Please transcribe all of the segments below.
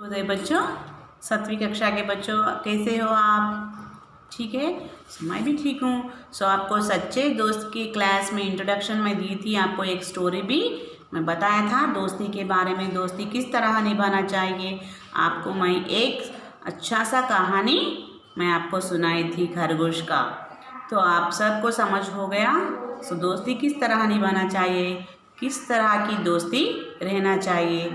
उदय बच्चों, 7वीं कक्षा के बच्चों, कैसे हो आप? ठीक है, मैं भी ठीक हूँ। सो आपको सच्चे दोस्त की क्लास में इंट्रोडक्शन में दी थी, आपको एक स्टोरी भी मैं बताया था दोस्ती के बारे में, दोस्ती किस तरह निभाना चाहिए। आपको मैं एक अच्छा सा कहानी मैं आपको सुनाई थी खरगोश का, तो आप सबको समझ हो गया। सो दोस्ती किस तरह निभाना चाहिए, किस तरह की दोस्ती रहना चाहिए,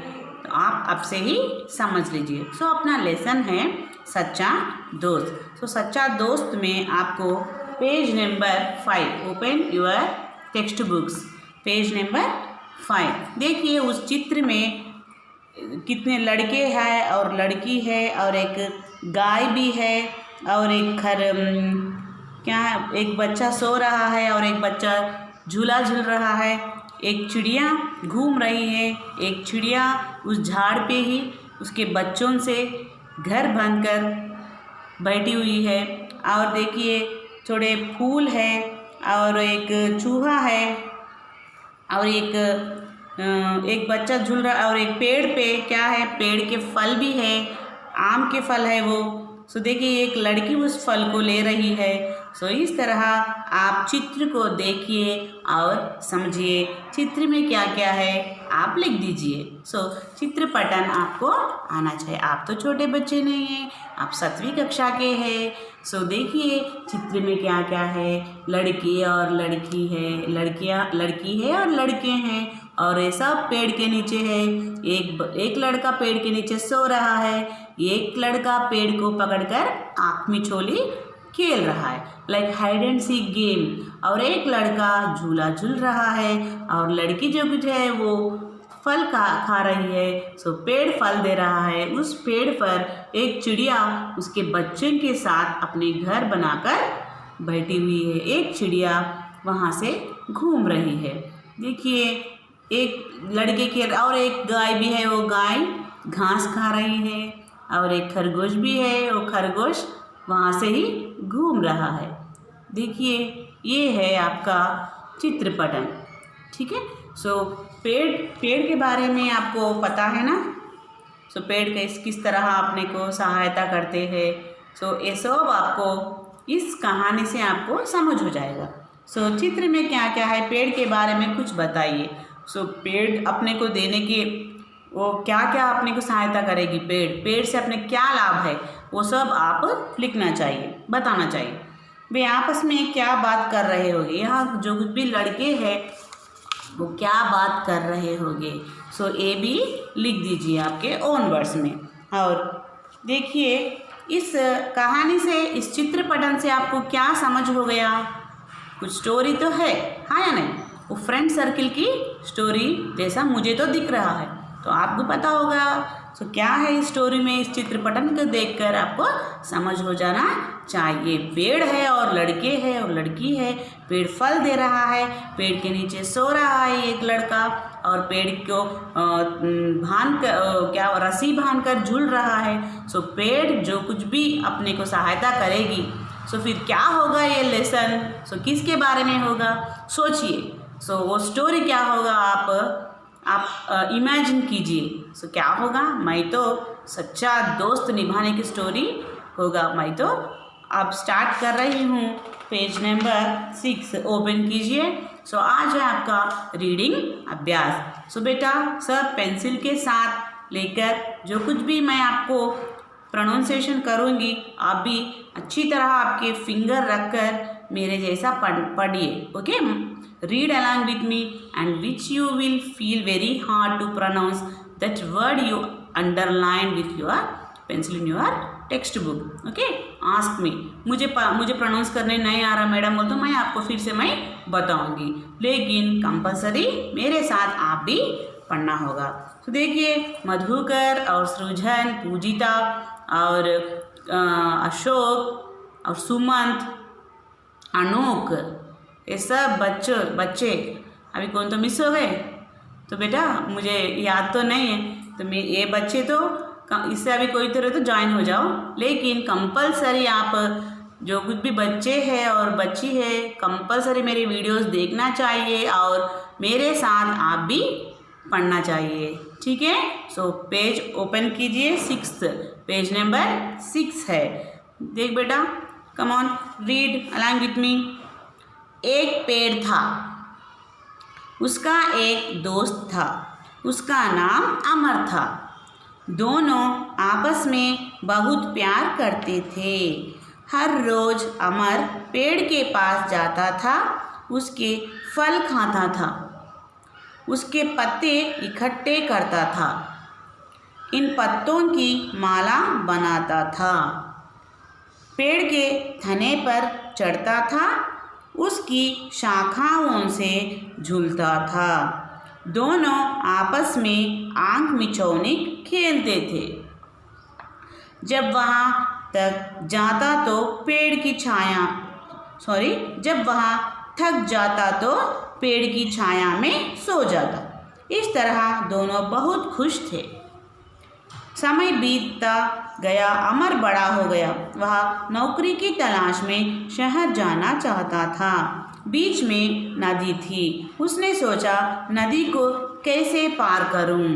तो आप अब से ही समझ लीजिए। सो अपना लेसन है सच्चा दोस्त। सो सच्चा दोस्त में आपको page number 5, open your text books, page number 5। देखिए उस चित्र में कितने लड़के हैं और लड़की है, और एक गाय भी है, और एक बच्चा सो रहा है और एक बच्चा झूला झूल रहा है। एक चिड़िया घूम रही है, एक चिड़िया उस झाड़ पे ही उसके बच्चों से घर बांधकर बैठी हुई है। और देखिए थोड़े फूल है, और एक चूहा है, और एक बच्चा झूल रहा, और एक पेड़ पे क्या है, पेड़ के फल भी है, आम के फल है वो। सो देखिए एक लड़की उस फल को ले रही है। सो इस तरह आप चित्र को देखिए और समझिए चित्र में क्या क्या है आप लिख दीजिए। सो चित्र पठन आपको आना चाहिए। आप तो छोटे बच्चे नहीं हैं, आप 7वीं कक्षा के हैं। सो देखिए चित्र में क्या क्या है, लड़के और लड़की है, लड़की है और लड़के हैं, और ये सब पेड़ के नीचे है। एक लड़का पेड़ के नीचे सो रहा है, एक लड़का पेड़ को पकड़कर आँख मिचोली खेल रहा है, like hide and seek game. और एक लड़का झूला झूल रहा है, और लड़की जो कुछ है वो फल खा रही है। सो पेड़ फल दे रहा है। उस पेड़ पर एक चिड़िया उसके बच्चे के साथ अपने घर बनाकर बैठी हुई है। एक चिड़िया वहाँ से घूम रही है। देखिए एक लड़के के, और एक गाय भी है, वो गाय घास खा रही है, और एक खरगोश भी है, वो खरगोश वहाँ से ही घूम रहा है। देखिए ये है आपका चित्र पठन, ठीक है। सो पेड़ के बारे में आपको पता है ना। सो पेड़ किस तरह अपने को सहायता करते हैं। सो ये सब आपको इस कहानी से आपको समझ हो जाएगा। सो चित्र में क्या क्या है, पेड़ के बारे में कुछ बताइए। सो पेड़ अपने को देने की वो क्या क्या अपने को सहायता करेगी, पेड़ से अपने क्या लाभ है, वो सब आप लिखना चाहिए, बताना चाहिए। वे आपस में क्या बात कर रहे होंगे, यहाँ जो कुछ भी लड़के हैं वो क्या बात कर रहे होंगे। सो ये भी लिख दीजिए आपके ओन वर्ड्स में। और देखिए इस कहानी से, इस चित्र पठन से आपको क्या समझ हो गया, कुछ स्टोरी तो है, हाँ या नहीं। वो फ्रेंड सर्किल की स्टोरी जैसा मुझे तो दिख रहा है, तो आपको पता होगा। सो क्या है इस स्टोरी में, इस चित्रपटन को देखकर आपको समझ हो जाना चाहिए। पेड़ है और लड़के है और लड़की है, पेड़ फल दे रहा है, पेड़ के नीचे सो रहा है एक लड़का, और पेड़ को रस्सी बांध कर झूल रहा है। सो पेड़ जो कुछ भी अपने को सहायता करेगी, सो फिर क्या होगा ये लेसन, सो किसके बारे में होगा सोचिए। सो वो स्टोरी क्या होगा आप इमेजिन कीजिए। सो क्या होगा, मैं तो सच्चा दोस्त निभाने की स्टोरी होगा। मैं तो अब स्टार्ट कर रही हूँ, पेज नंबर 6 ओपन कीजिए। सो आज है आपका रीडिंग अभ्यास। सो बेटा सब पेंसिल के साथ लेकर जो कुछ भी मैं आपको प्रोनाउंसिएशन करूँगी, आप भी अच्छी तरह आपके फिंगर रखकर मेरे जैसा पढ़िए, okay. Read along with me, and which you will feel very hard to pronounce that word you underline with your pencil in your textbook, okay? Ask me. मुझे प्रोनाउंस करने नहीं आ रहा मैडम बोल, तो मैं आपको फिर से मैं बताऊंगी, लेकिन कंपलसरी मेरे साथ आप भी पढ़ना होगा। तो देखिए मधुकर और सृजन, पूजिता और अशोक और सुमंत, अनोक, ये सब बच्चे अभी कौन तो मिस हो गए, तो बेटा मुझे याद तो नहीं है, तो ये बच्चे तो इससे अभी कोई तरह तो ज्वाइन हो जाओ। लेकिन कंपलसरी आप जो कुछ भी बच्चे हैं और बच्ची है, कंपलसरी मेरे वीडियोस देखना चाहिए और मेरे साथ आप भी पढ़ना चाहिए। ठीक है। सो पेज ओपन कीजिए, 6 पेज नंबर 6 है। देख बेटा, come on read along with me. एक पेड़ था, उसका एक दोस्त था, उसका नाम अमर था। दोनों आपस में बहुत प्यार करते थे। हर रोज अमर पेड़ के पास जाता था, उसके फल खाता था, उसके पत्ते इकट्ठे करता था, इन पत्तों की माला बनाता था, पेड़ के तने पर चढ़ता था, उसकी शाखाओं से झूलता था। दोनों आपस में आंख मिचौनी खेलते थे। जब वहाँ तक जाता तो पेड़ की छाया जब वहाँ थक जाता तो पेड़ की छाया में सो जाता। इस तरह दोनों बहुत खुश थे। समय बीतता गया, अमर बड़ा हो गया। वह नौकरी की तलाश में शहर जाना चाहता था। बीच में नदी थी। उसने सोचा, नदी को कैसे पार करूं?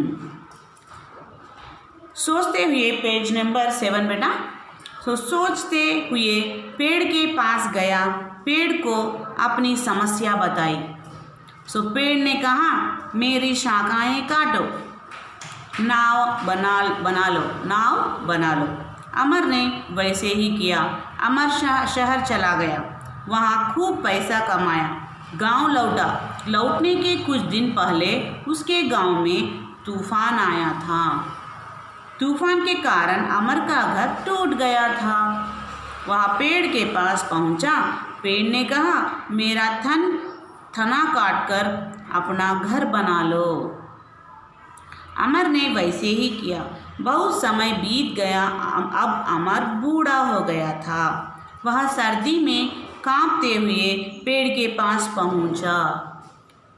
सोचते हुए पेज नंबर 7 बेटा। सोचते हुए पेड़ के पास गया, पेड़ को अपनी समस्या बताई। पेड़ ने कहा, मेरी शाखाएं काटो, नाव बना लो। अमर ने वैसे ही किया। अमर शहर चला गया, वहाँ खूब पैसा कमाया, गांव लौटा। लौटने के कुछ दिन पहले उसके गांव में तूफान आया था। तूफान के कारण अमर का घर टूट गया था। वह पेड़ के पास पहुंचा। पेड़ ने कहा, मेरा तना काटकर अपना घर बना लो। अमर ने वैसे ही किया। बहुत समय बीत गया। अब अमर बूढ़ा हो गया था। वह सर्दी में कांपते हुए पेड़ के पास पहुंचा।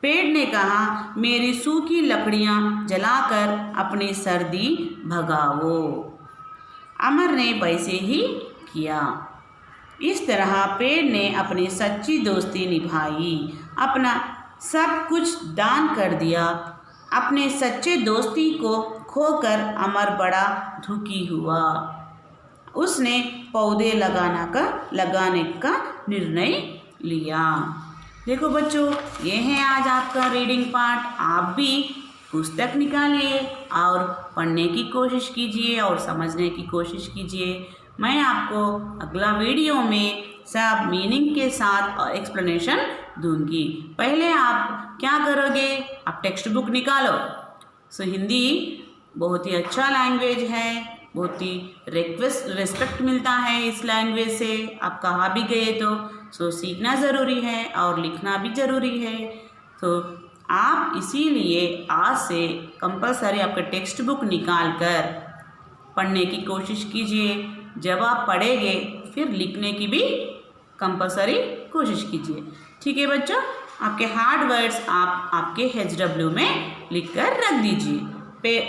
पेड़ ने कहा, मेरी सूखी लकड़ियां जलाकर अपनी सर्दी भगाओ। अमर ने वैसे ही किया। इस तरह पेड़ ने अपनी सच्ची दोस्ती निभाई, अपना सब कुछ दान कर दिया। अपने सच्चे दोस्ती को खोकर अमर बड़ा दुखी हुआ। उसने पौधे लगाने का निर्णय लिया। देखो बच्चों, ये है आज आपका रीडिंग पार्ट। आप भी पुस्तक निकालिए और पढ़ने की कोशिश कीजिए और समझने की कोशिश कीजिए। मैं आपको अगला वीडियो में सब मीनिंग के साथ और एक्सप्लेनेशन दूंगी। पहले आप क्या करोगे, आप टेक्स्ट बुक निकालो। हिंदी बहुत ही अच्छा लैंग्वेज है, बहुत ही रिस्पेक्ट मिलता है इस लैंग्वेज से। आप कहाँ भी गए तो सीखना ज़रूरी है और लिखना भी ज़रूरी है। तो आप इसीलिए आज से कंपलसरी आपका टेक्स्ट बुक निकाल कर पढ़ने की कोशिश कीजिए। जब आप पढ़ेंगे फिर लिखने की भी कंपलसरी कोशिश कीजिए। ठीक है बच्चों, आपके हार्ड वर्ड्स आप आपके HW में लिख कर रख दीजिए।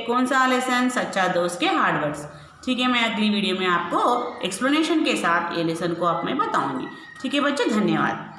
कौन सा लेसन, सच्चा दोस्त के हार्ड वर्ड्स। ठीक है, मैं अगली वीडियो में आपको एक्सप्लेनेशन के साथ ये लेसन को आप मैं बताऊंगी। ठीक है बच्चों, धन्यवाद।